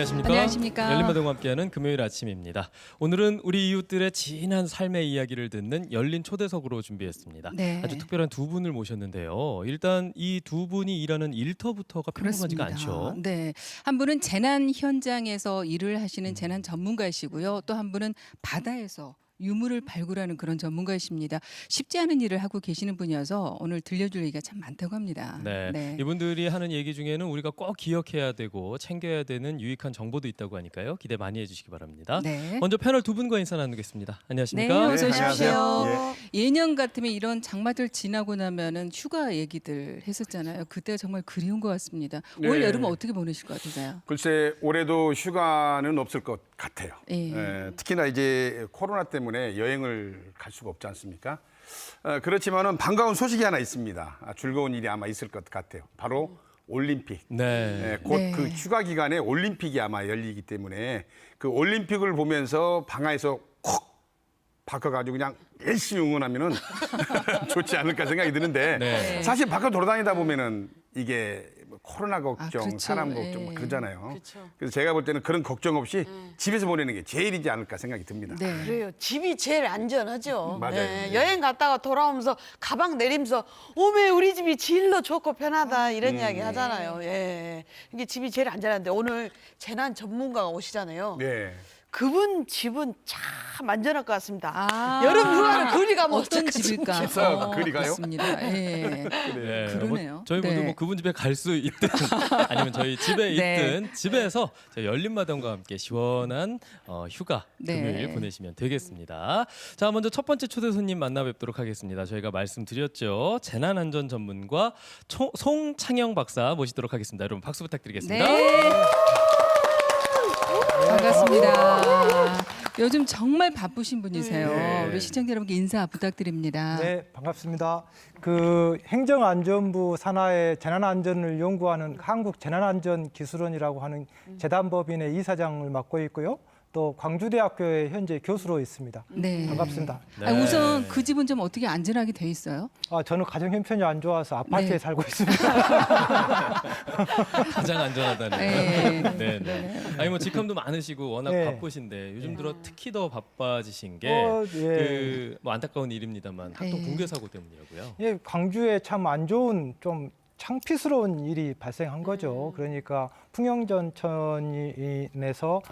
안녕하십니까? 안녕하십니까? 열린마당과 함께하는 금요일 아침입니다. 오늘은 우리 이웃들의 진한 삶의 이야기를 듣는 열린 초대석으로 준비했습니다. 네. 아주 특별한 두 분을 모셨는데요. 일단 이 두 분이 일하는 일터부터가 평범하지가 않죠. 네, 한 분은 재난 현장에서 일을 하시는 재난 전문가이시고요. 또 한 분은 바다에서 유물을 발굴하는 그런 전문가이십니다. 쉽지 않은 일을 하고 계시는 분이어서 오늘 들려줄 얘기가 참 많다고 합니다. 네. 이분들이 하는 얘기 중에는 우리가 꼭 기억해야 되고 챙겨야 되는 유익한 정보도 있다고 하니까요. 기대 많이 해주시기 바랍니다. 네. 먼저 패널 두 분과 인사 나누겠습니다. 네, 안녕하십니까? 어서 네, 오십시오. 안녕하세요. 예년 같으면 이런 장마들 지나고 나면은 휴가 얘기들 했었잖아요. 그때가 정말 그리운 것 같습니다. 올 네. 여름은 어떻게 보내실 것 같으세요? 글쎄 올해도 휴가는 없을 것 같아요. 예. 특히나 이제 코로나 때문에 여행을 갈 수가 없지 않습니까? 그렇지만은 반가운 소식이 하나 있습니다. 즐거운 일이 아마 있을 것 같아요. 바로 올림픽. 네. 곧 네. 그 휴가 기간에 올림픽이 아마 열리기 때문에 그 올림픽을 보면서 방아에서 콕 바꿔가지고 그냥 열심히 응원하면은 좋지 않을까 생각이 드는데 네. 사실 밖에 돌아다니다 보면은 이게 뭐 코로나 걱정, 그렇죠. 사람 걱정 예. 그러잖아요. 그렇죠. 그래서 제가 볼 때는 그런 걱정 없이 집에서 보내는 게 제일이지 않을까 생각이 듭니다. 네. 그래요. 집이 제일 안전하죠. 맞아요. 네. 여행 갔다가 돌아오면서 가방 내리면서 오메 우리 집이 제일로 좋고 편하다 이런 이야기 하잖아요. 예. 이게 집이 제일 안전한데 오늘 재난 전문가가 오시잖아요. 네. 그분 집은 참 안전할 것 같습니다. 아. 여름 휴가를 그리 가면 어떤 집일까? 진짜 그리 가요? 그렇습니다. 예. 네, 그러네요. 뭐 저희 모두 네. 뭐 그분 집에 갈 수 있든 아니면 저희 집에 네. 있든 집에서 저희 열린마당과 함께 시원한 휴가 네. 금요일 보내시면 되겠습니다. 자, 먼저 첫 번째 초대 손님 만나 뵙도록 하겠습니다. 저희가 말씀드렸죠. 재난안전 전문가 송창영 박사 모시도록 하겠습니다. 여러분 박수 부탁드리겠습니다. 네. 반갑습니다. 요즘 정말 바쁘신 분이세요. 네. 우리 시청자 여러분께 인사 부탁드립니다. 네, 반갑습니다. 그 행정안전부 산하의 재난안전을 연구하는 한국재난안전기술원이라고 하는 재단법인의 이사장을 맡고 있고요. 또 광주대학교에 현재 교수로 있습니다. 네. 반갑습니다. 네. 아니, 우선 그 집은 좀 어떻게 안전하게 돼 있어요? 저는 가정 형편이 안 좋아서 아파트에 네. 살고 있습니다. 가장 안전하다는. 네. 네, 네. 아니 뭐 직함도 많으시고 워낙 네. 바쁘신데 요즘 들어 특히 더 바빠지신 게 예. 뭐 안타까운 일입니다만 학童 네. 붕괴 사고 때문이라고요. 예, 광주에 참 안 좋은 좀 창피스러운 일이 발생한 거죠. 그러니까 풍영전천이 인해서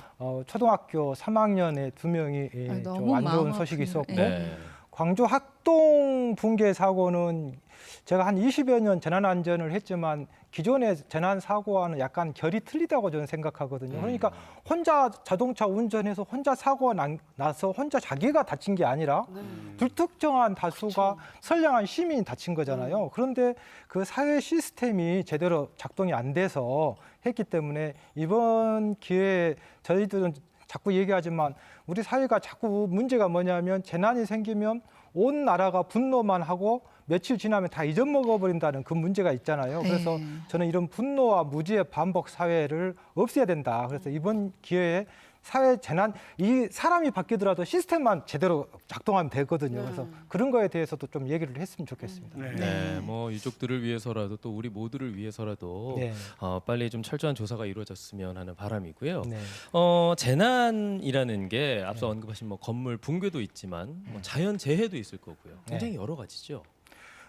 초등학교 3학년의 2명이 아니, 좀 너무 안 마음 좋은 소식이 아프네요. 있었고 네. 광주 학동 붕괴 사고는 제가 한 20여 년 재난안전을 했지만 기존의 재난사고와는 약간 결이 틀리다고 저는 생각하거든요. 그러니까 혼자 자동차 운전해서 혼자 사고가 나서 혼자 자기가 다친 게 아니라 불특정한 다수가 선량한 시민이 다친 거잖아요. 그런데 그 사회 시스템이 제대로 작동이 안 돼서 했기 때문에 이번 기회에 저희들은 자꾸 얘기하지만 우리 사회가 자꾸 문제가 뭐냐면 재난이 생기면 온 나라가 분노만 하고 며칠 지나면 다 잊어먹어버린다는 그 문제가 있잖아요. 그래서 네. 저는 이런 분노와 무지의 반복 사회를 없애야 된다. 그래서 이번 기회에 사회 재난, 이 사람이 바뀌더라도 시스템만 제대로 작동하면 되거든요. 그래서 그런 거에 대해서도 좀 얘기를 했으면 좋겠습니다. 네, 뭐 유족들을 위해서라도 또 우리 모두를 위해서라도 네. 빨리 좀 철저한 조사가 이루어졌으면 하는 바람이고요. 네. 재난이라는 게 앞서 언급하신 뭐 건물 붕괴도 있지만 뭐 자연 재해도 있을 거고요. 굉장히 여러 가지죠.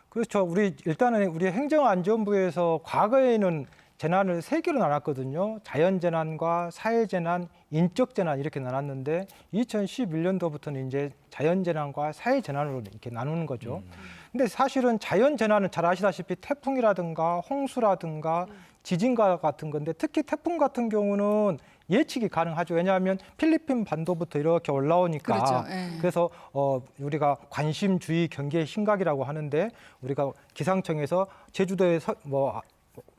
그렇죠. 일단은 우리 행정안전부에서 과거에는 재난을 세 개로 나눴거든요. 자연재난과 사회재난, 인적재난 이렇게 나눴는데 2011년도부터는 이제 자연재난과 사회재난으로 이렇게 나누는 거죠. 근데 사실은 자연재난은 잘 아시다시피 태풍이라든가 홍수라든가 지진과 같은 건데 특히 태풍 같은 경우는 예측이 가능하죠. 왜냐하면 필리핀 반도부터 이렇게 올라오니까. 그렇죠. 예. 그래서 우리가 관심, 주의, 경계의 심각이라고 하는데 우리가 기상청에서 제주도에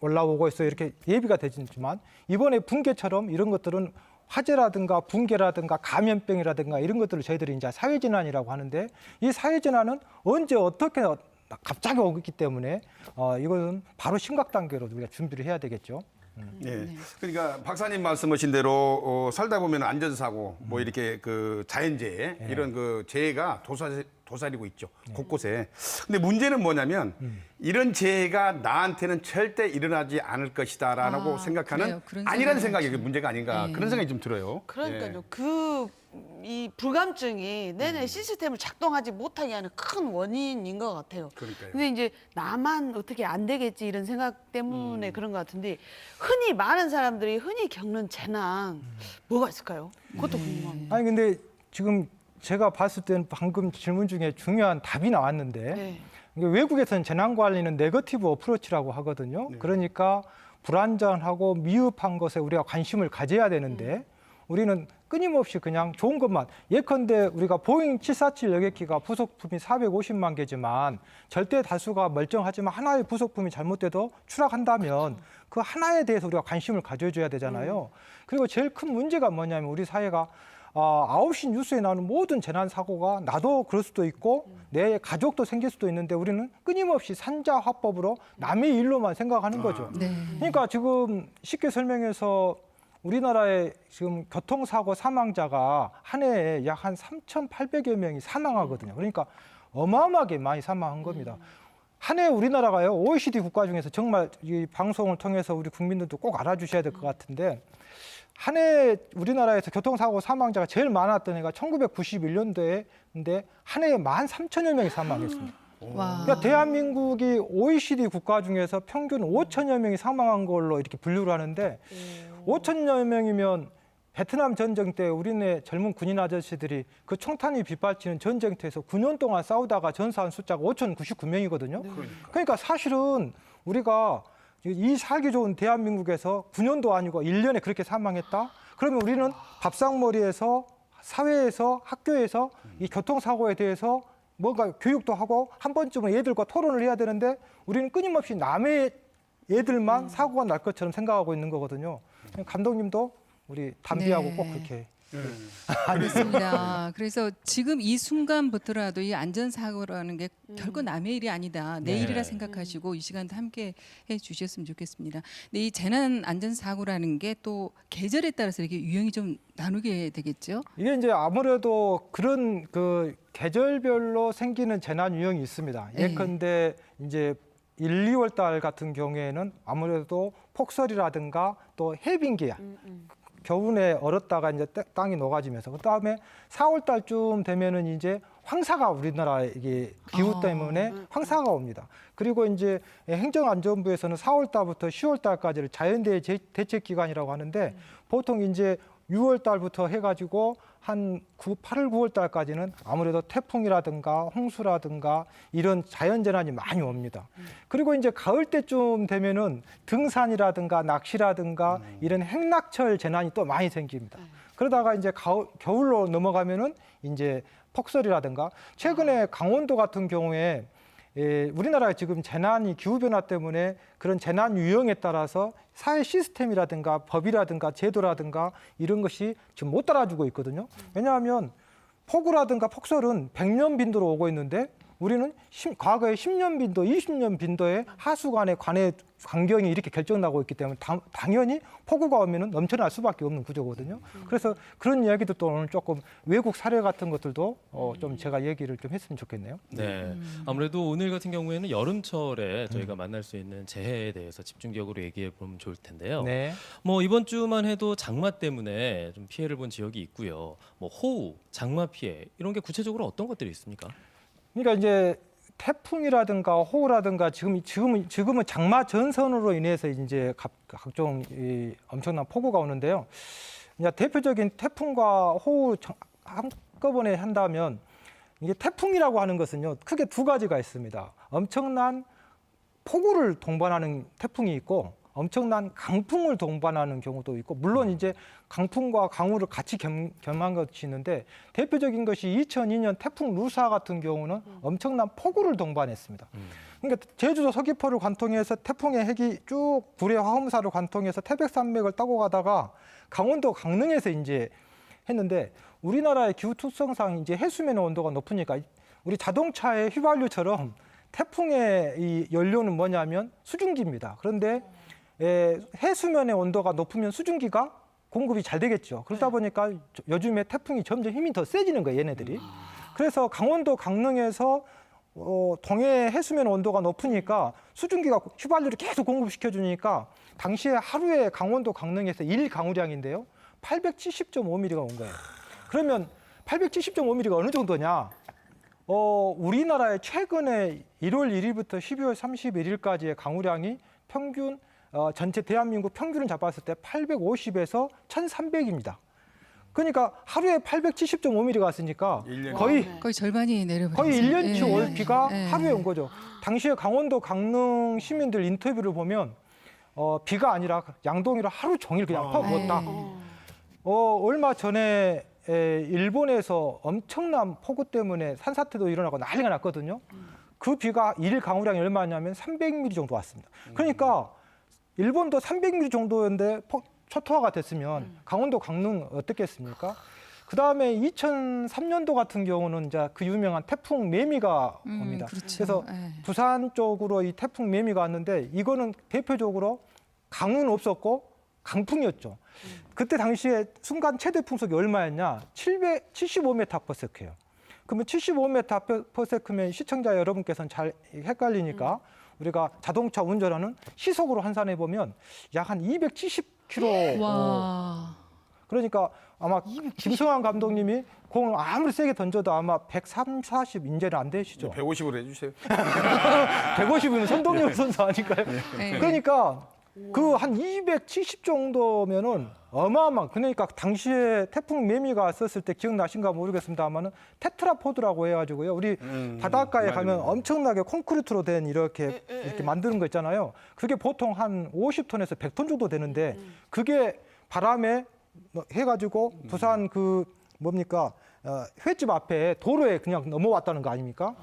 올라오고 있어 이렇게 예비가 되지만 이번에 붕괴처럼 이런 것들은 화재라든가 붕괴라든가 감염병이라든가 이런 것들을 저희들이 이제 사회재난이라고 하는데 이 사회재난은 언제 어떻게 갑자기 오기 때문에 이거는 바로 심각 단계로 우리가 준비를 해야 되겠죠. 네. 그러니까 박사님 말씀하신 대로 살다 보면 안전사고 뭐 이렇게 그 자연재해 이런 그 재해가 도사리고 있죠. 곳곳에. 근데 문제는 뭐냐면 이런 재해가 나한테는 절대 일어나지 않을 것이다라고 생각하는 그래요. 그런 아니라는 생각을 생각이 문제가 아닌가 그런 생각이 좀 들어요. 그러니까요. 예. 이 불감증이 내내 시스템을 작동하지 못하게 하는 큰 원인인 것 같아요. 그러니까요. 근데 이제 나만 어떻게 안 되겠지 이런 생각 때문에 그런 것 같은데 흔히 많은 사람들이 흔히 겪는 재난 뭐가 있을까요? 그것도 궁금합니다. 아니 근데 지금 제가 봤을 때는 방금 질문 중에 중요한 답이 나왔는데 네. 이게 외국에서는 재난 관리는 네거티브 어프로치라고 하거든요. 그러니까 불안전하고 미흡한 것에 우리가 관심을 가져야 되는데 우리는 끊임없이 그냥 좋은 것만 예컨대 우리가 보잉 747 여객기가 부속품이 450만 개지만 절대 다수가 멀쩡하지만 하나의 부속품이 잘못돼도 추락한다면 그 하나에 대해서 우리가 관심을 가져줘야 되잖아요. 그리고 제일 큰 문제가 뭐냐면 우리 사회가 9시 뉴스에 나오는 모든 재난 사고가 나도 그럴 수도 있고 내 가족도 생길 수도 있는데 우리는 끊임없이 산자화법으로 남의 일로만 생각하는 거죠. 네. 그러니까 지금 쉽게 설명해서 우리나라의 지금 교통사고 사망자가 한 해에 약 한 3,800여 명이 사망하거든요. 그러니까 어마어마하게 많이 사망한 겁니다. 한 해 우리나라가요, OECD 국가 중에서 정말 이 방송을 통해서 우리 국민들도 꼭 알아주셔야 될 것 같은데 한 해 우리나라에서 교통사고 사망자가 제일 많았던 해가 1991년도에인데 한 해에 13,000여 명이 사망했습니다. 와. 그러니까 대한민국이 OECD 국가 중에서 평균 5천여 명이 사망한 걸로 이렇게 분류를 하는데 5천여 명이면 베트남 전쟁 때 우리네 젊은 군인 아저씨들이 그 총탄이 빗발치는 전쟁터에서 9년 동안 싸우다가 전사한 숫자가 5,099명이거든요. 그러니까 사실은 우리가 이 살기 좋은 대한민국에서 9년도 아니고 1년에 그렇게 사망했다? 그러면 우리는 밥상머리에서 사회에서 학교에서 이 교통사고에 대해서 뭔가 교육도 하고 한 번쯤은 얘들과 토론을 해야 되는데 우리는 끊임없이 남의 애들만 사고가 날 것처럼 생각하고 있는 거거든요. 감독님도 우리 담비하고 네. 꼭 그렇게. 알겠습니다. 그래서 지금 이 순간부터라도 이 안전사고라는 게 결코 남의 일이 아니다. 내 네. 일이라 생각하시고 이 시간도 함께 해 주셨으면 좋겠습니다. 근데 이 재난 안전사고라는 게 또 계절에 따라서 이렇게 유형이 좀 나누게 되겠죠? 이게 이제 아무래도 그런 그 계절별로 생기는 재난 유형이 있습니다. 네. 예컨대 이제 1, 2월 달 같은 경우에는 아무래도 폭설이라든가 또 해빙기야. 겨우내 얼었다가 이제 땅이 녹아지면서 그다음에 4월 달쯤 되면은 이제 황사가 우리나라 이게 기후 때문에 황사가 옵니다. 그리고 이제 행정안전부에서는 4월 달부터 10월 달까지를 자연재해 대책 기간이라고 하는데 보통 이제 6월 달부터 해가지고 한 8월, 9월 달까지는 아무래도 태풍이라든가 홍수라든가 이런 자연재난이 많이 옵니다. 그리고 이제 가을 때쯤 되면은 등산이라든가 낚시라든가 이런 행락철 재난이 또 많이 생깁니다. 그러다가 이제 겨울로 넘어가면은 이제 폭설이라든가 최근에 강원도 같은 경우에 우리나라가 지금 재난이 기후변화 때문에 그런 재난 유형에 따라서 사회 시스템이라든가 법이라든가 제도라든가 이런 것이 지금 못 따라주고 있거든요. 왜냐하면 폭우라든가 폭설은 100년 빈도로 오고 있는데 우리는 과거에 10년 빈도, 20년 빈도의 하수관의 환경이 이렇게 결정나고 있기 때문에 당연히 폭우가 오면은 넘쳐날 수밖에 없는 구조거든요. 그래서 그런 이야기도 또 오늘 조금 외국 사례 같은 것들도 좀 제가 얘기를 좀 했으면 좋겠네요. 네. 아무래도 오늘 같은 경우에는 여름철에 저희가 만날 수 있는 재해에 대해서 집중적으로 얘기해 보면 좋을 텐데요. 네. 뭐 이번 주만 해도 장마 때문에 좀 피해를 본 지역이 있고요. 뭐 호우, 장마 피해 이런 게 구체적으로 어떤 것들이 있습니까? 그러니까 이제 태풍이라든가 호우라든가 지금은 장마 전선으로 인해서 이제 각종 이 엄청난 폭우가 오는데요. 이제 대표적인 태풍과 호우 한꺼번에 한다면 이게 태풍이라고 하는 것은요 크게 두 가지가 있습니다. 엄청난 폭우를 동반하는 태풍이 있고 엄청난 강풍을 동반하는 경우도 있고 물론 이제 강풍과 강우를 같이 겸한 것이 있는데 대표적인 것이 2002년 태풍 루사 같은 경우는 엄청난 폭우를 동반했습니다. 그러니까 제주도 서귀포를 관통해서 태풍의 핵이 쭉 구례 화엄사를 관통해서 태백산맥을 따고 가다가 강원도 강릉에서 이제 했는데 우리나라의 기후 특성상 이제 해수면의 온도가 높으니까 우리 자동차의 휘발유처럼 태풍의 이 연료는 뭐냐면 수증기입니다. 그런데 해수면의 온도가 높으면 수증기가 공급이 잘 되겠죠. 그러다 보니까 요즘에 태풍이 점점 힘이 더 세지는 거예요, 얘네들이. 그래서 강원도 강릉에서 동해 해수면 온도가 높으니까 수증기가 휘발유를 계속 공급시켜 주니까 당시에 하루에 강원도 강릉에서 일 강우량인데요. 870.5mm가 온 거예요. 그러면 870.5mm가 어느 정도냐? 우리나라의 최근에 1월 1일부터 12월 31일까지의 강우량이 평균 전체 대한민국 평균을 잡았을 때 850에서 1,300입니다. 그러니까 하루에 870.5mm 갔으니까 일년에. 거의 절반이 내려버렸어요. 거의 1년치 예. 올 비가 예. 하루에 온 거죠. 당시에 강원도 강릉 시민들 인터뷰를 보면 비가 아니라 양동이로 하루 종일 그냥 퍼부었다. 얼마 전에 일본에서 엄청난 폭우 때문에 산사태도 일어나고 난리가 났거든요. 그 비가 일 강우량이 얼마냐면 300mm 정도 왔습니다. 그러니까 일본도 300mm 정도인데 초토화가 됐으면 강원도 강릉 어떻겠습니까? 그다음에 2003년도 같은 경우는 이제 그 유명한 태풍 매미가 옵니다. 그렇죠. 그래서 예. 부산 쪽으로 이 태풍 매미가 왔는데 이거는 대표적으로 강우는 없었고 강풍이었죠. 그때 당시에 순간 최대 풍속이 얼마였냐? 775m/s예요. 그러면 75m/s면 시청자 여러분께서는 잘 헷갈리니까 우리가 자동차 운전하는 시속으로 환산해 보면 약 한 270km. 와. 그러니까 아마 김성환 감독님이 공을 아무리 세게 던져도 아마 130, 40 인제는 안 되시죠. 150으로 해주세요. 150이면 손동열 선수 아닐까요? 네. 그러니까 그 한 270 정도면은 어마어마. 그러니까 당시에 태풍 매미가 왔었을 때 기억나신가 모르겠습니다만은 테트라포드라고 해가지고요. 우리 바닷가에 맞아요. 가면 엄청나게 콘크리트로 된 이렇게 만드는 거 있잖아요. 그게 보통 한 50톤에서 100톤 정도 되는데 그게 바람에 해가지고 부산 그 뭡니까 횟집 앞에 도로에 그냥 넘어왔다는 거 아닙니까?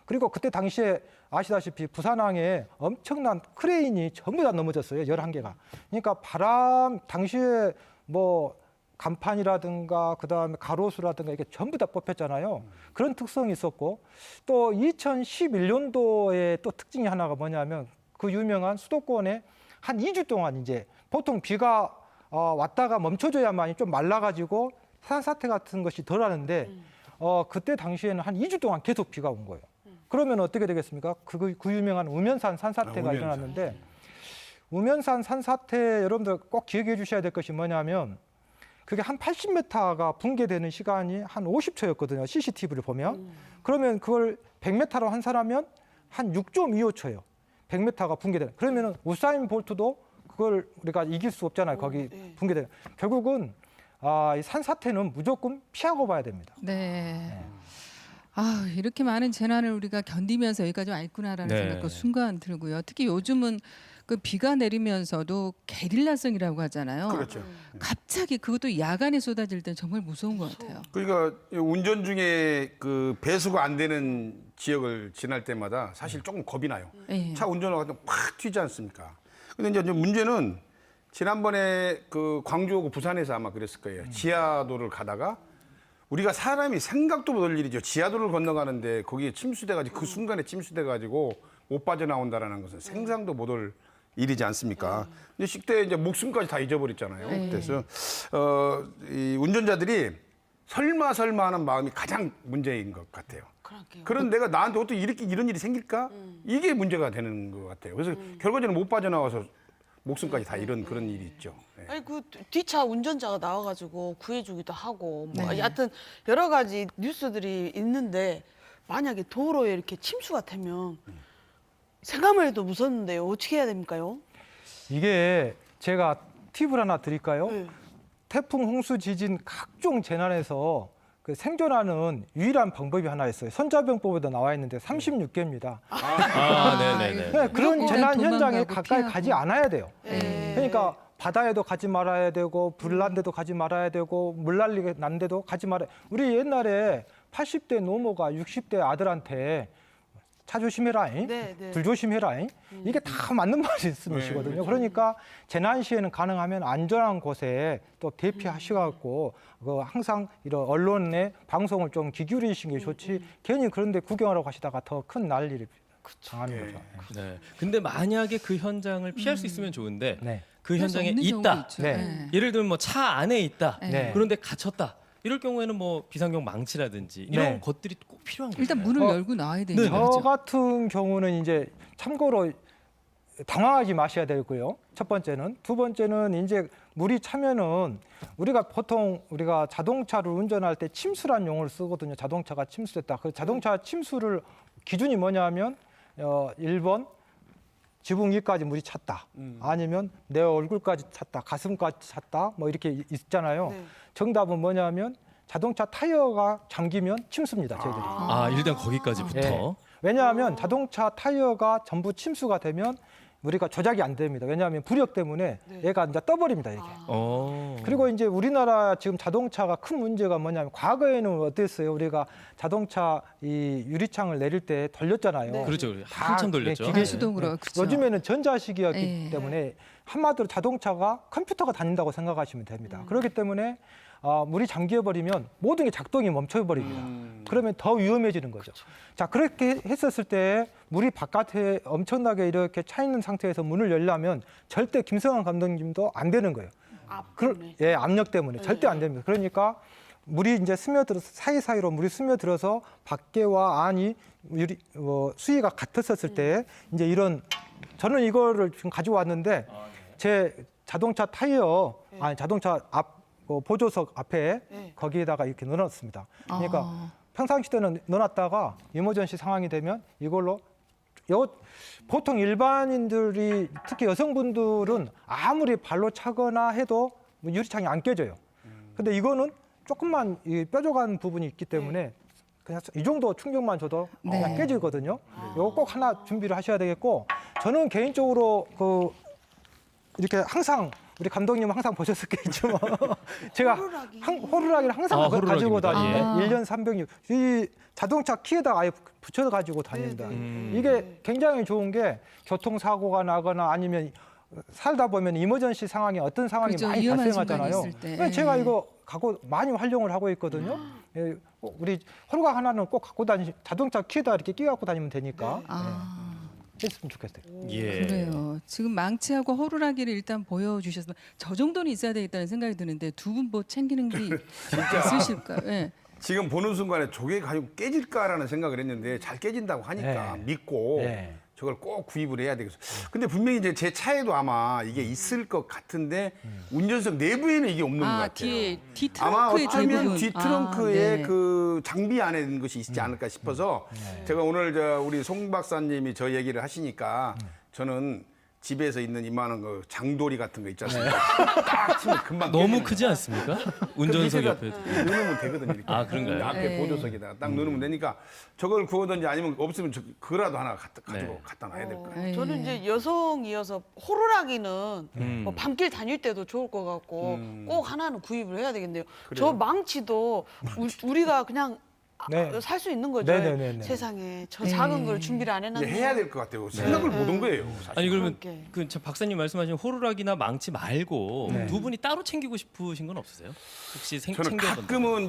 그리고 그때 당시에 아시다시피 부산항에 엄청난 크레인이 전부 다 넘어졌어요. 11개가. 그러니까 바람 당시에 뭐 간판이라든가 그다음에 가로수라든가 이게 전부 다 뽑혔잖아요. 그런 특성이 있었고 또 2011년도에 또 특징이 하나가 뭐냐면 그 유명한 수도권에 한 2주 동안 이제 보통 비가 왔다가 멈춰줘야만이 좀 말라가지고 산사태 같은 것이 덜 하는데 그때 당시에는 한 2주 동안 계속 비가 온 거예요. 그러면 어떻게 되겠습니까? 그 유명한 우면산 산사태가 우면산. 일어났는데 우면산 산사태 여러분들 꼭 기억해 주셔야 될 것이 뭐냐면 그게 한 80m가 붕괴되는 시간이 한 50초였거든요. CCTV를 보면. 그러면 그걸 100m로 환산하면 한 6.25초예요. 100m가 붕괴되는. 그러면은 우사인 볼트도 그걸 우리가 이길 수 없잖아요. 거기 붕괴되는. 결국은 이 산사태는 무조건 피하고 봐야 됩니다. 네. 아, 이렇게 많은 재난을 우리가 견디면서 여기까지 왔구나라는 네. 생각도 순간 들고요. 특히 요즘은 그 비가 내리면서도 게릴라성이라고 하잖아요. 그렇죠. 갑자기 그것도 야간에 쏟아질 때 정말 무서운 것 같아요. 그러니까 운전 중에 그 배수가 안 되는 지역을 지날 때마다 사실 조금 겁이 나요. 예. 차 운전하고 확 튀지 않습니까? 근데 이제 문제는 지난번에 그 광주하고 부산에서 아마 그랬을 거예요. 지하도를 가다가 우리가 사람이 생각도 못할 일이죠. 지하도를 건너가는데 거기에 침수돼가지고 그 순간에 침수돼가지고 못 빠져나온다라는 것은 생상도 못할 일이지 않습니까? 근데 식대에 이제 목숨까지 다 잊어버렸잖아요. 네. 그래서 이 운전자들이 설마 하는 마음이 가장 문제인 것 같아요. 그러게요. 그런 내가 나한테 어떻게 이런 일이 생길까? 이게 문제가 되는 것 같아요. 그래서 결과적으로 못 빠져나와서 목숨까지 다 잃은 그런 일이 있죠. 네. 아니 그 뒷차 운전자가 나와가지고 구해주기도 하고 뭐 네. 하여튼 여러 가지 뉴스들이 있는데 만약에 도로에 이렇게 침수가 되면 생각만 해도 무섭는데요. 어떻게 해야 됩니까요? 이게 제가 팁을 하나 드릴까요? 네. 태풍, 홍수, 지진 각종 재난에서 그 생존하는 유일한 방법이 하나 있어요. 손자병법에도 나와 있는데 36개입니다. 네네네. 그런 무조건 재난 도망가고 현장에 가까이 피하고. 가지 않아야 돼요. 네. 그러니까 바다에도 가지 말아야 되고 불난 데도 가지 말아야 되고 물난리 난 데도 가지 말아야. 우리 옛날에 80대 노모가 60대 아들한테 차 조심해라잉, 네, 네. 불 조심해라잉. 이게 다 맞는 말씀이시거든요. 그러니까 재난 시에는 가능하면 안전한 곳에 또 대피하셔갖고 항상 이런 언론의 방송을 좀 귀 기울이시는 게 좋지. 괜히 그런데 구경하러 가시다가 더 큰 난리를 당하는 거죠. 네. 근데 만약에 그 현장을 피할 수 있으면 좋은데 네. 그 그래서 현장에 없는 경우도 있다. 있죠. 네. 네. 예를 들면 뭐 차 안에 있다. 네. 네. 그런데 갇혔다. 이럴 경우에는 뭐 비상용 망치라든지 이런 네. 것들이 꼭 필요한 거예요. 일단 문을 열고 나와야 되는 네, 거죠. 저 같은 경우는 이제 참고로 당황하지 마셔야 되고요. 첫 번째는. 두 번째는 이제 물이 차면은 우리가 보통 우리가 자동차를 운전할 때 침수란 용어를 쓰거든요. 자동차가 침수됐다. 그 자동차 침수를 기준이 뭐냐면 1번 지붕 위까지 물이 찼다. 아니면 내 얼굴까지 찼다. 가슴까지 찼다. 뭐 이렇게 있잖아요. 네. 정답은 뭐냐면 자동차 타이어가 잠기면 침수입니다. 저희들이. 일단 거기까지부터. 예. 왜냐하면 자동차 타이어가 전부 침수가 되면 우리가 조작이 안 됩니다. 왜냐하면 부력 때문에 얘가 이제 떠버립니다. 이게. 그리고 이제 우리나라 지금 자동차가 큰 문제가 뭐냐면 과거에는 어땠어요? 우리가 자동차 이 유리창을 내릴 때 돌렸잖아요. 네. 그렇죠. 다 한참 돌렸죠. 기계 수동으로 그렇죠. 요즘에는 전자식이었기 예. 때문에 한마디로 자동차가 컴퓨터가 다닌다고 생각하시면 됩니다. 그렇기 때문에 물이 잠겨버리면 모든 게 작동이 멈춰버립니다. 그러면 더 위험해지는 거죠. 자, 그렇게 했었을 때 물이 바깥에 엄청나게 이렇게 차 있는 상태에서 문을 열려면 절대 김성환 감독님도 안 되는 거예요. 예, 압력 때문에 절대 안 됩니다. 그러니까 물이 이제 스며들어서 사이사이로 물이 스며들어서 밖에와 안이 수위가 같았었을 때 이제 이런 저는 이거를 지금 가지고 왔는데 제 자동차 타이어 아니 자동차 앞 보조석 앞에 거기에다가 이렇게 넣어놨습니다. 그러니까 평상시때는 넣어놨다가 이머전시 상황이 되면 이걸로 보통 일반인들이 특히 여성분들은 아무리 발로 차거나 해도 유리창이 안 깨져요. 근데 이거는 조금만 뾰족한 부분이 있기 때문에 그냥 이 정도 충격만 줘도 그냥 네. 깨지거든요. 이거 꼭 하나 준비를 하셔야 되겠고 저는 개인적으로 이렇게 항상 우리 감독님은 항상 보셨겠지만 제가 호루라기를 항상 가지고 호루라기입니다. 다닙니다. 예. 1년 300일. 이 자동차 키에다가 아예 붙여 가지고 다닙니다. 이게 굉장히 좋은 게 교통사고가 나거나 아니면 살다 보면 이머전시 상황이 어떤 상황이 그렇죠. 많이 위험한 발생하잖아요. 순간이 있을 때. 그래서 제가 이거 갖고 많이 활용을 하고 있거든요. 예, 우리 호루라기 하나는 꼭 갖고 자동차 키에다 이렇게 끼 갖고 다니면 되니까 했으면 좋겠어요. 예. 그래요. 지금 망치하고 호루라기를 일단 보여주셔서 저 정도는 있어야 되겠다는 생각이 드는데 두 분 뭐 챙기는 게 있으실까요? 예. 지금 보는 순간에 저게 가지고 깨질까라는 생각을 했는데 잘 깨진다고 하니까 네. 믿고 네. 저걸 꼭 구입을 해야 되겠어. 근데 분명히 이제 제 차에도 아마 이게 있을 것 같은데 운전석 내부에는 이게 없는 것 같아요. 뒤에 뒤 아마 트렁크의 어쩌면 대부분. 뒤 트렁크에 네. 그 장비 안에 있는 것이 있지 않을까 싶어서 제가 오늘 우리 송 박사님이 저 얘기를 하시니까 저는 집에서 있는 이만한 거 장도리 같은 거 있지 않습니까? 딱 치면 금방 너무 깨지는 크지 않습니까? 운전석 옆에. 넣으면 되거든요. 이렇게. 그런가요? 앞에 네. 보조석에다가 딱 넣으면 되니까 저걸 구하든지 아니면 없으면 그거라도 하나 가지고 네. 갖다 놔야 될 거예요. 저는 이제 여성이어서 호루라기는 뭐 밤길 다닐 때도 좋을 것 같고 꼭 하나는 구입을 해야 되겠네요. 저 망치도 우리가 그냥 네. 살 수 있는 거죠. 네네네네. 세상에 저 작은 걸 준비를 안 이제 해놨는데 해야 될 것 같아요. 생각을 못 한 거예요. 사실. 아니 그러면 그렇게. 저 박사님 말씀하신 호루라기나 망치 말고 네. 두 분이 따로 챙기고 싶으신 건 없으세요? 혹시 저는 챙겨본 가끔은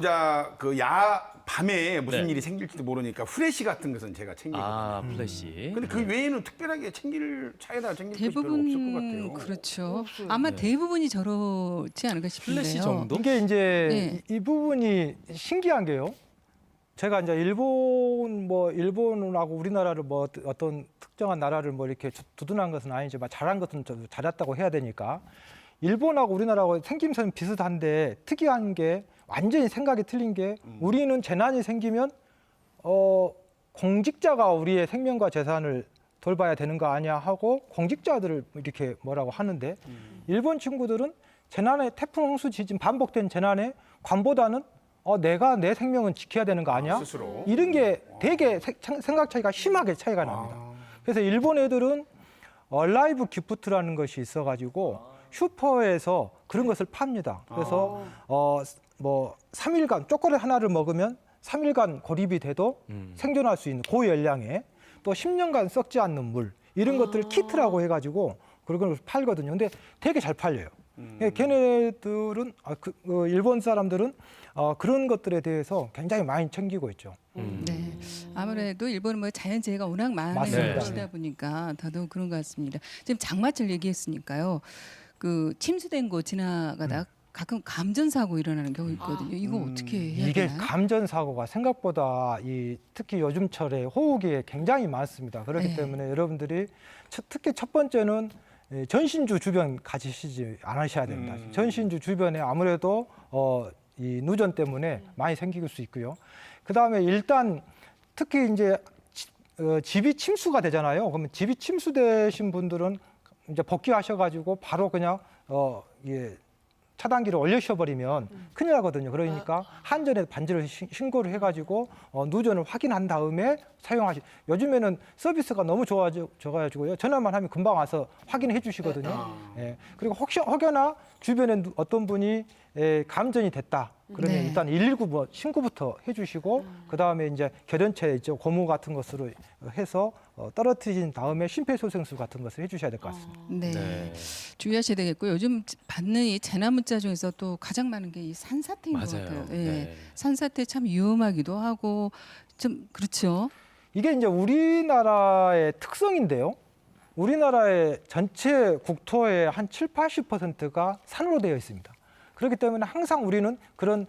밤에 무슨 네. 일이 생길지도 모르니까 후레쉬 같은 것은 제가 챙기거든요. 플래시. 근데 그 외에는 특별하게 차에다 챙길 것이 별로 없을 것 대부분 같아요. 그렇죠. 아마 대부분이 저렇지 않을까 싶은데요. 플래시 정도? 이게 이제 네. 이 부분이 신기한 게요. 제가 이제 일본하고 우리나라를 뭐 어떤 특정한 나라를 뭐 이렇게 두둔한 것은 아니지만 잘한 것은 잘했다고 해야 되니까 일본하고 우리나라하고 생김새는 비슷한데 특이한 게 완전히 생각이 틀린 게 우리는 재난이 생기면 공직자가 우리의 생명과 재산을 돌봐야 되는 거 아니야 하고 공직자들을 이렇게 뭐라고 하는데 일본 친구들은 재난에 태풍, 홍수, 지진 반복된 재난에 관보다는 내가 내 생명은 지켜야 되는 거 아니야? 스스로. 이런 게 되게 생각 차이가 심하게 차이가 납니다. 그래서 일본 애들은 얼라이브 기프트라는 것이 있어가지고 슈퍼에서 그런 것을 팝니다. 그래서 뭐 3일간 초콜릿 하나를 먹으면 3일간 고립이 돼도 생존할 수 있는 고열량에 또 10년간 썩지 않는 물 이런 것들을 키트라고 해가지고 그런 걸 팔거든요. 근데 되게 잘 팔려요. 걔네들은 일본 사람들은 그런 것들에 대해서 굉장히 많이 챙기고 있죠. 네. 아무래도 일본은 뭐 자연재해가 워낙 많은 맞습니다. 곳이다 보니까 더더욱 그런 것 같습니다. 지금 장마철 얘기했으니까요. 그 침수된 곳 지나가다 가끔 감전 사고 일어나는 경우 있거든요. 이거 어떻게 해야 이게 되나요? 감전 사고가 생각보다 특히 요즘철에 호우기에 굉장히 많습니다. 그렇기 네. 때문에 여러분들이 특히 첫 번째는 전신주 주변 가시지 않으셔야 됩니다. 전신주 주변에 아무래도 이 누전 때문에 많이 생길 수 있고요. 그 다음에 일단 특히 이제 집이 침수가 되잖아요. 그러면 집이 침수되신 분들은 이제 복귀하셔가지고 바로 그냥 차단기를 올려셔버리면 큰일 나거든요. 그러니까 한전에 반지를 신고를 해가지고 누전을 확인한 다음에 요즘에는 서비스가 너무 좋아가지고요. 전화만 하면 금방 와서 확인해 주시거든요. 예. 그리고 혹여나 주변에 어떤 분이 감전이 됐다. 그러면 네. 일단 119 신고부터 해주시고 그 다음에 이제 결연체 있죠. 고무 같은 것으로 해서 떨어뜨린 다음에 심폐소생술 같은 것을 해주셔야 될 것 같습니다. 네. 네. 주의하셔야 되겠고요. 요즘 받는 이 재난 문자 중에서 또 가장 많은 게 이 산사태인 것 맞아요. 같아요. 예. 네. 산사태 참 위험하기도 하고 좀 그렇죠. 이게 이제 우리나라의 특성인데요. 우리나라의 전체 국토의 한 7, 80%가 산으로 되어 있습니다. 그렇기 때문에 항상 우리는 그런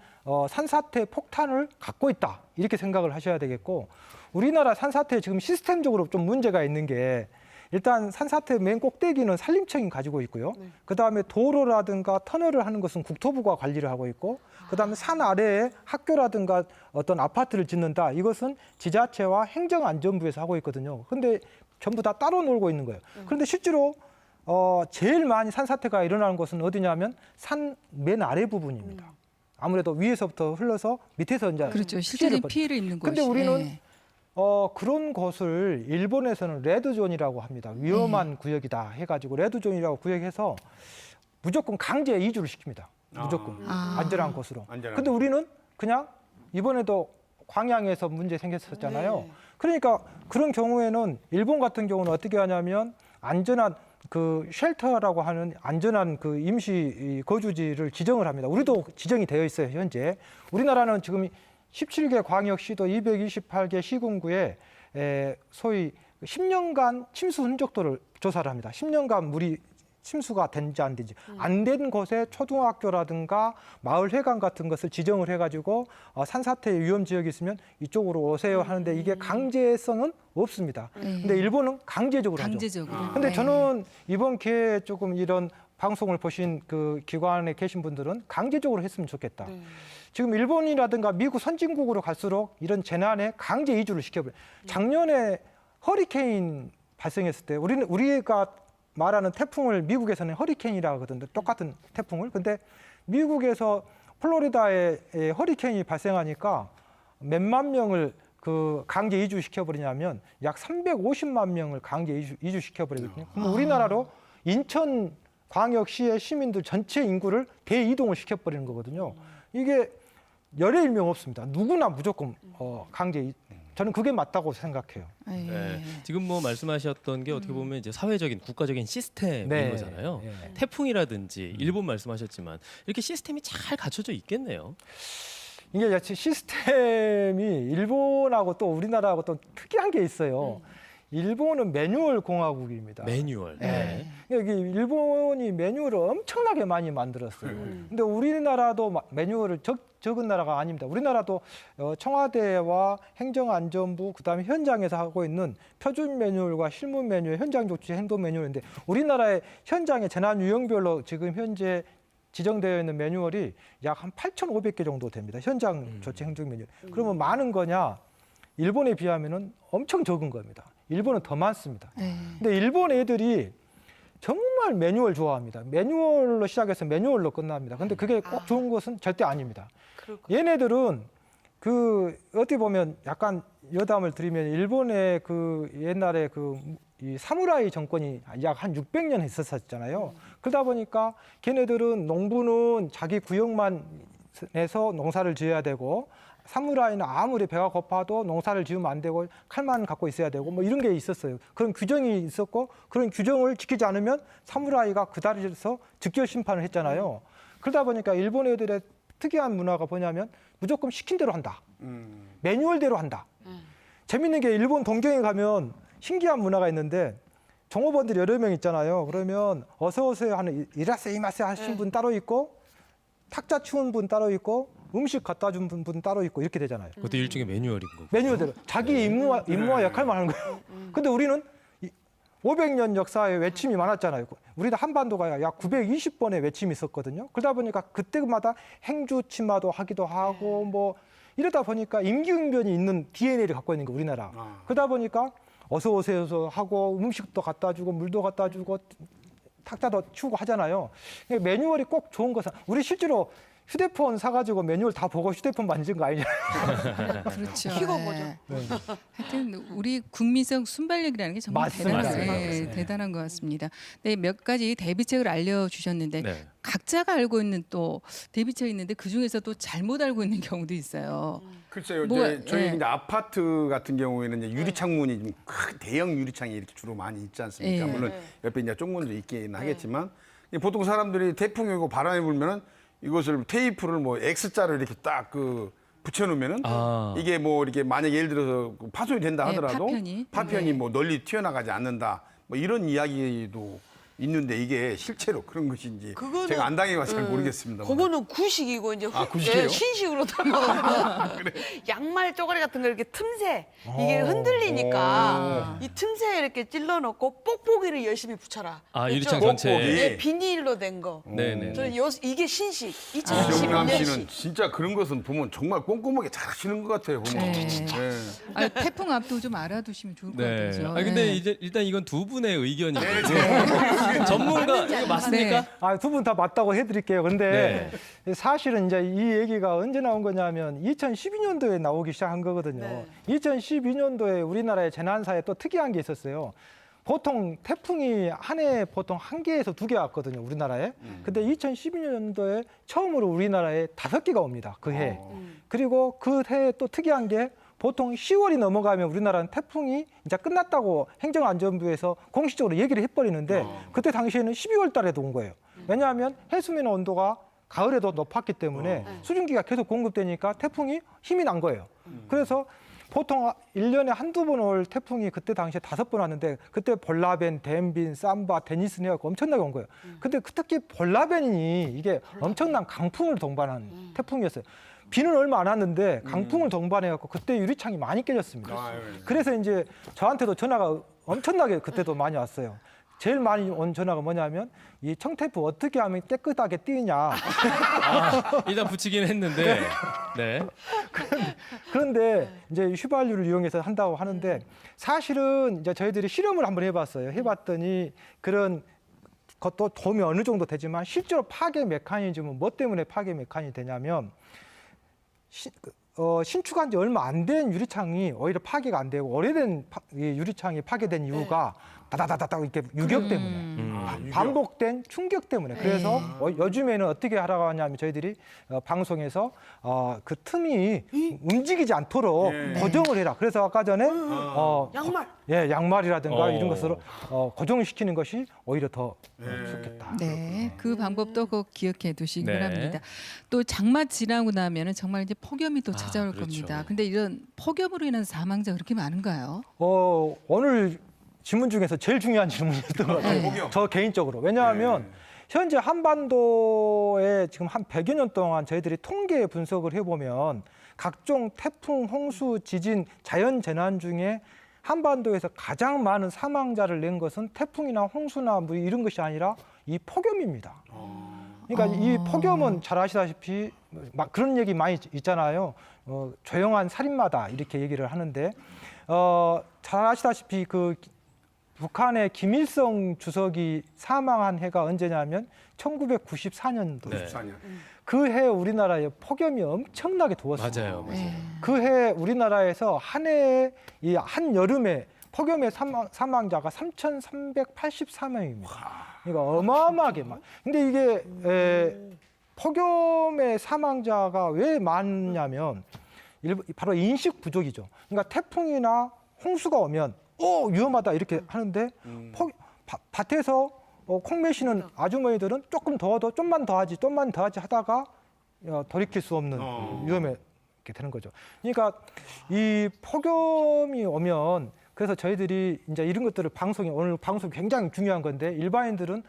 산사태 폭탄을 갖고 있다. 이렇게 생각을 하셔야 되겠고 우리나라 산사태 지금 시스템적으로 좀 문제가 있는 게 일단 산사태 맨 꼭대기는 산림청이 가지고 있고요. 그다음에 도로라든가 터널을 하는 것은 국토부가 관리를 하고 있고 그다음에 산 아래에 학교라든가 어떤 아파트를 짓는다. 이것은 지자체와 행정안전부에서 하고 있거든요. 근데 전부 다 따로 놀고 있는 거예요. 그런데 실제로 제일 많이 산사태가 일어나는 곳은 어디냐면 산 맨 아래 부분입니다. 아무래도 위에서부터 흘러서 밑에서 이제 그렇죠. 실제로 피해를 입는 곳이. 근데 우리는 예. 그런 곳을 일본에서는 레드존이라고 합니다. 위험한 구역이다 해가지고 레드존이라고 구역해서 무조건 강제 이주를 시킵니다. 무조건 안전한 곳으로. 근데 우리는 그냥 이번에도 광양에서 문제 생겼었잖아요. 네. 그러니까 그런 경우에는 일본 같은 경우는 어떻게 하냐면 안전한 그 쉘터라고 하는 안전한 그 임시 거주지를 지정을 합니다. 우리도 지정이 되어 있어요, 현재. 우리나라는 지금 17개 광역시도 228개 시군구에 소위 10년간 침수 흔적도를 조사를 합니다. 10년간 물이 침수가 된지 안 된지 안 된 곳에 초등학교라든가 마을 회관 같은 것을 지정을 해가지고 산사태 위험 지역이 있으면 이쪽으로 오세요 하는데 이게 강제성은 없습니다. 근데 일본은 강제적으로 하죠. 강제적으로. 근데 네. 저는 이번 기회에 조금 이런 방송을 보신 그 기관에 계신 분들은 강제적으로 했으면 좋겠다. 지금 일본이라든가 미국 선진국으로 갈수록 이런 재난에 강제 이주를 시켜버려요. 작년에 허리케인 발생했을 때 우리가 말하는 태풍을 미국에서는 허리케인이라고 하거든요. 똑같은 태풍을. 근데 미국에서 플로리다에 허리케인이 발생하니까 몇만 명을 그 강제 이주시켜버리냐면 약 350만 명을 강제 이주시켜버리거든요. 그럼 우리나라로 인천 광역시의 시민들 전체 인구를 대이동을 시켜버리는 거거든요. 이게 열의 일명 없습니다. 누구나 무조건 강제 저는 그게 맞다고 생각해요. 네. 지금 뭐 말씀하셨던 게 어떻게 보면 이제 사회적인 국가적인 시스템인 네. 거잖아요. 네. 태풍이라든지 일본 말씀하셨지만 이렇게 시스템이 잘 갖춰져 있겠네요. 이게 시스템이 일본하고 또 우리나라하고 또 특이한 게 있어요. 일본은 매뉴얼 공화국입니다. 매뉴얼. 네. 여기 일본이 매뉴얼을 엄청나게 많이 만들었어요. 근데 우리나라도 매뉴얼을 적은 나라가 아닙니다. 우리나라도 청와대와 행정안전부 그다음에 현장에서 하고 있는 표준 매뉴얼과 실무 매뉴얼, 현장 조치 행동 매뉴얼인데 우리나라의 현장의 재난 유형별로 지금 현재 지정되어 있는 매뉴얼이 약 한 8,500개 정도 됩니다. 현장 조치 행동 매뉴얼. 그러면 많은 거냐? 일본에 비하면은 엄청 적은 겁니다. 일본은 더 많습니다. 근데 일본 애들이 정말 매뉴얼 좋아합니다. 매뉴얼로 시작해서 매뉴얼로 끝납니다. 근데 그게 꼭 좋은 것은 절대 아닙니다. 얘네들은 그 어떻게 보면 약간 여담을 드리면 일본의 그 옛날에 이 사무라이 정권이 약 한 600년 있었잖아요. 그러다 보니까 걔네들은 농부는 자기 구역만 내서 농사를 지어야 되고 사무라이는 아무리 배가 고파도 농사를 지으면 안 되고 칼만 갖고 있어야 되고 뭐 이런 게 있었어요. 그런 규정이 있었고 그런 규정을 지키지 않으면 사무라이가 그 자리에서 즉결 심판을 했잖아요. 그러다 보니까 일본 애들의 특이한 문화가 뭐냐면 무조건 시킨 대로 한다. 매뉴얼대로 한다. 재밌는 게 일본 동경에 가면 신기한 문화가 있는데 종업원들이 여러 명 있잖아요. 그러면 어서 오세요 하는 이라세 이마세 하신 분 따로 있고 탁자 치운 분 따로 있고 음식 갖다 준 분 따로 있고 이렇게 되잖아요. 그것도 일종의 매뉴얼인 거고. 매뉴얼대로 자기 임무와 역할만 하는 거예요. 근데 우리는 500년 역사의 외침이 많았잖아요. 우리도 한반도가 약 920번의 외침이 있었거든요. 그러다 보니까 그때마다 행주 치마도 하기도 하고 뭐 이러다 보니까 임기응변이 있는 DNA를 갖고 있는 게 우리나라. 그러다 보니까 어서 오세요 하고 음식도 갖다 주고 물도 갖다 주고 탁자도 치우고 하잖아요. 매뉴얼이 꼭 좋은 것은 우리 실제로 휴대폰 사가지고 매뉴얼 다 보고 휴대폰 만진 거 아니잖아요. 그렇죠. 키고 네. 보죠. 하여튼 우리 국민성 순발력이라는 게 정말 맞습니다. 대단한 것 같습니다. 네, 몇 가지 대비책을 알려주셨는데 네. 각자가 알고 있는 또 대비책이 있는데 그 중에서 또 잘못 알고 있는 경우도 있어요. 글쎄요. 뭐가- 이제 저희 예. 이제 아파트 같은 경우에는 이제 유리 창문이 좀 큰 대형 유리 창이 이렇게 주로 많이 있지 않습니까? 예. 물론 옆에 이제 쪽문도 있긴 하겠지만 보통 사람들이 태풍이 오고 바람이 불면은 이것을 테이프를 뭐 X자로 이렇게 딱 그 붙여놓으면은 아. 이게 뭐 이렇게 만약 예를 들어서 파손이 된다 네, 하더라도 파편이. 네. 뭐 널리 튀어나가지 않는다 뭐 이런 이야기도 있는데 이게 실제로 그런 것인지 그거는- 제가 안 당해봐서 잘 모르겠습니다. 그거는 구식이고 이제 구식이에요? 신식으로 들어가면 양말 쪼가리 같은 거 이렇게 틈새 이게 흔들리니까 이 틈새에 이렇게 찔러 넣고 뽁뽁이를 열심히 붙여라. 아, 그렇죠? 유리창 뽁뽁이. 전체에. 네, 비닐로 된 거. 네네. 저는 이게 신식. 정남 씨는 2025년식. 진짜 그런 것은 보면 정말 꼼꼼하게 잘 하시는 것 같아요. 보면. 네. 네. 아, 태풍 앞도 좀 알아두시면 좋을 것 네. 같아요. 아 근데 네. 이제 일단 이건 두 분의 의견이고 전문가 이거 맞습니까? 네. 두 분 다 맞다고 해드릴게요. 근데 사실은 이제 이 얘기가 언제 나온 거냐면 2012년도에 나오기 시작한 거거든요. 네. 2012년도에 우리나라의 재난사에 또 특이한 게 있었어요. 보통 태풍이 한 해에 보통 1개에서 2개 왔거든요, 우리나라에. 근데 2012년도에 처음으로 우리나라에 5개가 옵니다, 그 해. 그리고 그 해에 또 특이한 게 보통 10월이 넘어가면 우리나라는 태풍이 이제 끝났다고 행정안전부에서 공식적으로 얘기를 해버리는데 그때 당시에는 12월 달에도 온 거예요. 왜냐하면 해수면 온도가 가을에도 높았기 때문에 수증기가 계속 공급되니까 태풍이 힘이 난 거예요. 그래서 보통 1년에 한두 번 올 태풍이 그때 당시에 5번 왔는데 그때 볼라벤, 덴빈, 삼바, 데니스 해갖고 엄청나게 온 거예요. 근데 특히 볼라벤이 이게 엄청난 강풍을 동반한 태풍이었어요. 비는 얼마 안 왔는데 강풍을 동반해갖고 그때 유리창이 많이 깨졌습니다. 그래서 이제 저한테도 전화가 엄청나게 그때도 많이 왔어요. 제일 많이 온 전화가 뭐냐면 이 청테이프 어떻게 하면 깨끗하게 띄느냐. 아, 일단 붙이긴 했는데. 네. 그런데 이제 휘발유를 이용해서 한다고 하는데 사실은 이제 저희들이 실험을 한번 해봤어요. 해봤더니 그런 것도 도움이 어느 정도 되지만 실제로 파괴 메커니즘은 뭐 때문에 파괴 메커니즘이 되냐면 신축한 지 얼마 안 된 유리창이 오히려 파괴가 안 되고 오래된 이 유리창이 파괴된 이유가 다다다다다 이렇게 유격 때문에 반복된 충격 때문에 그래서 요즘에는 어떻게 하라고 하냐면 저희들이 방송에서 그 틈이 움직이지 않도록 고정을 해라. 그래서 아까 전에 양말. 양말이라든가 이런 것으로 고정을 시키는 것이 오히려 더 좋겠다. 네, 그 방법도 꼭 기억해 두시기 네. 바랍니다. 또 장마 지나고 나면은 정말 이제 폭염이 또 찾아올 그렇죠. 겁니다. 근데 이런 폭염으로 인한 사망자 그렇게 많은가요? 오늘 질문 중에서 제일 중요한 질문이었던 것 같아요. 폭염. 저 개인적으로. 왜냐하면 현재 한반도에 지금 한 100여 년 동안 저희들이 통계 분석을 해보면 각종 태풍, 홍수, 지진, 자연재난 중에 한반도에서 가장 많은 사망자를 낸 것은 태풍이나 홍수나 뭐 이런 것이 아니라 이 폭염입니다. 그러니까 이 폭염은 잘 아시다시피 막 그런 얘기 많이 있잖아요. 조용한 살인마다 이렇게 얘기를 하는데 잘 아시다시피 그 북한의 김일성 주석이 사망한 해가 언제냐면 1994년도. 네. 94년. 그 해 우리나라에 폭염이 엄청나게 더웠습니다. 맞아요. 그 해 우리나라에서 한 해에 이 한 여름에 폭염의 사망자가 3,384명입니다. 그러니까 어마어마하게 많. 근데 이게 폭염의 사망자가 왜 많냐면 바로 인식 부족이죠. 그러니까 태풍이나 홍수가 오면 위험하다 이렇게 하는데 밭에서 콩 매시는 아주머니들은 조금 더워도 좀만 더 하지 하다가 돌이킬 수 없는 위험에 이렇게 되는 거죠. 그러니까 이 폭염이 오면 그래서 저희들이 이제 이런 것들을 오늘 방송이 굉장히 중요한 건데 일반인들은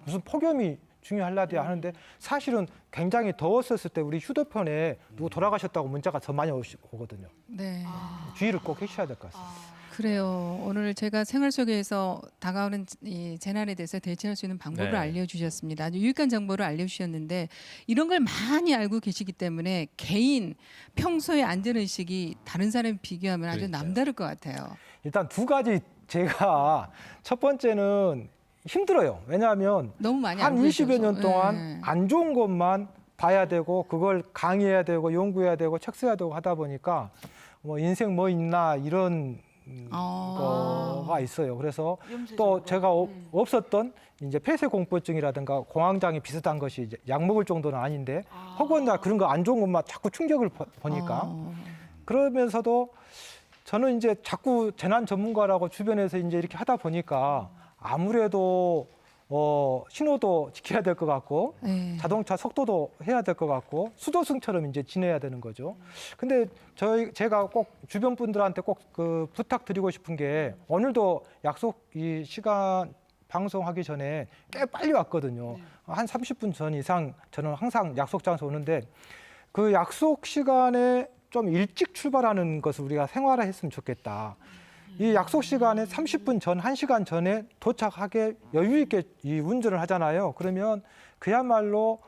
무슨 폭염이 중요하려야 하는데 사실은 굉장히 더웠었을 때 우리 휴대폰에 누구 돌아가셨다고 문자가 더 많이 오거든요. 네. 주의를 꼭 해주셔야 될 것 같습니다. 그래요. 오늘 제가 생활 속에서 다가오는 이 재난에 대해서 대처할 수 있는 방법을 네. 알려주셨습니다. 아주 유익한 정보를 알려주셨는데 이런 걸 많이 알고 계시기 때문에 개인 평소의 안전의식이 다른 사람에 비교하면 아주 그러니까요. 남다를 것 같아요. 일단 두 가지 제가 첫 번째는 힘들어요. 왜냐하면 너무 많이 한 알고 20여 년 계셔서. 동안 네. 안 좋은 것만 봐야 되고 그걸 강의해야 되고 연구해야 되고 책 써야 되고 하다 보니까 뭐 인생 뭐 있나 이런 거가 있어요. 그래서 또 제가 없었던 이제 폐쇄 공포증이라든가 공황장애 비슷한 것이 이제 약 먹을 정도는 아닌데 혹은 그런 거 안 좋은 것만 자꾸 충격을 보니까 그러면서도 저는 이제 자꾸 재난 전문가라고 주변에서 이제 이렇게 하다 보니까 아무래도 신호도 지켜야 될 것 같고 네. 자동차 속도도 해야 될 것 같고 수도승처럼 이제 지내야 되는 거죠. 근데 제가 꼭 주변 분들한테 꼭 그 부탁드리고 싶은 게 오늘도 약속 이 시간 방송하기 전에 꽤 빨리 왔거든요. 한 30분 전 이상 저는 항상 약속 장소 오는데 그 약속 시간에 좀 일찍 출발하는 것을 우리가 생활화했으면 좋겠다. 이 약속 시간에 30분 전, 1시간 전에 도착하게 여유 있게 이 운전을 하잖아요. 그러면 그야말로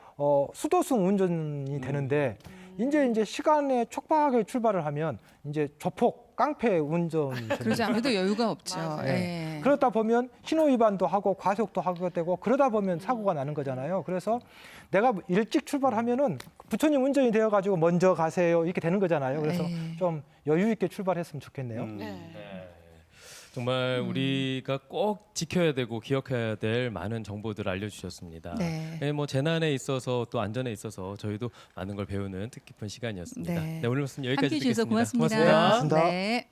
수도승 운전이 되는데 이제 시간에 촉박하게 출발을 하면 이제 조폭, 깡패 운전이 그러지 않아도 여유가 없죠. 맞아요. 예. 그러다 보면 신호 위반도 하고 과속도 하게 되고 그러다 보면 사고가 나는 거잖아요. 그래서 내가 일찍 출발하면은 부처님 운전이 되어 가지고 먼저 가세요 이렇게 되는 거잖아요. 그래서 에이. 좀 여유 있게 출발했으면 좋겠네요. 네. 정말 우리가 꼭 지켜야 되고 기억해야 될 많은 정보들을 알려주셨습니다. 네. 네, 뭐 재난에 있어서 또 안전에 있어서 저희도 많은 걸 배우는 뜻깊은 시간이었습니다. 네. 네, 오늘 말씀 여기까지 함께해 주셔서 듣겠습니다. 고맙습니다. 고맙습니다. 네.